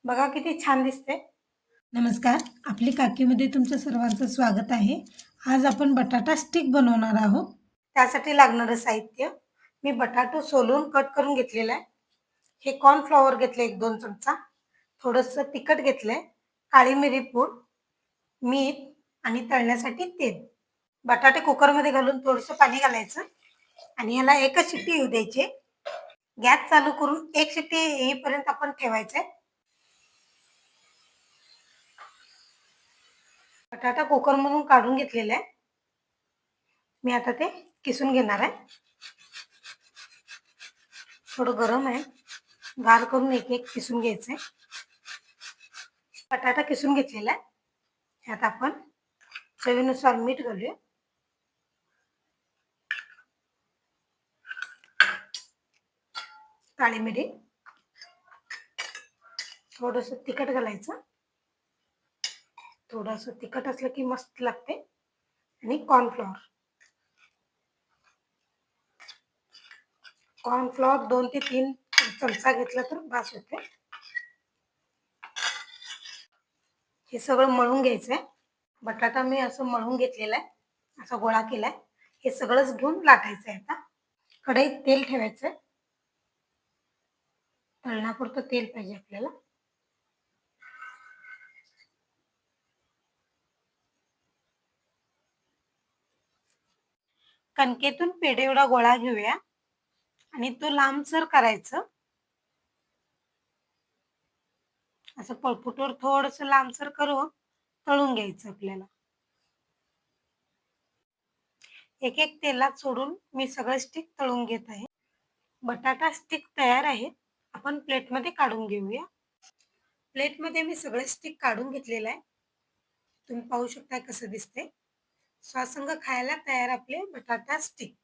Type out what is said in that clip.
बघा किती छान दिसते. नमस्कार, आपली काकीमध्ये तुमचं सर्वांचं स्वागत आहे. आज आपण बटाटा स्टिक बनवणार आहोत. त्यासाठी लागणारं साहित्य मी बटाटो सोलून कट करून घेतलेला आहे. हे कॉर्नफ्लॉवर घेतले 1-2 चमचा, थोडंसं तिखट घेतलंय, काळी मिरी पूड, मीठ आणि तळण्यासाठी तेल. बटाटे कुकरमध्ये घालून थोडंसं पाणी घालायचं आणि याला एकच शिट्टी येऊ द्यायची. गॅस चालू करून एक शिट्टी येईपर्यंत आपण ठेवायचंय. बटाटा कुकरमधून काढून घेतलेला आहे. मी आता ते किसून घेणार आहे. थोडं गरम आहे, गार करून एक एक किसून घ्यायचंय. बटाटा किसून घेतलेला आहे. ह्यात आपण चवीनुसार मीठ घालूया, काळी मिरी, थोडंसं तिखट घालायचं. थोडंसं तिखट असलं की मस्त लागते. आणि कॉर्नफ्लॉवर 2 ते 3 चमचा घेतला तर बास होते. हे सगळं मळून घ्यायचंय. बटाटा मी असं मळून घेतलेला आहे, असा गोळा केलाय. हे सगळंच घेऊन लाटायचंय. आता कढईत तेल ठेवायचंय. तळण्यापुरतं तेल पाहिजे आपल्याला. कणकेतून पेढे एवढा गोळा घेऊया आणि तो लांबसर करायचं. असं पळपुटवर थोडंसं लांबसर करून तळून घ्यायचं आपल्याला. एक एक तेलात सोडून मी सगळं स्टिक तळून घेत आहे. बटाटा स्टिक तयार आहे. आपण प्लेटमध्ये काढून घेऊया. प्लेटमध्ये मी सगळे स्टिक काढून घेतलेलं आहे. तुम्ही पाहू शकता कसं दिसते. सॉस संग खायला तयार आपले बटाटा स्टिक.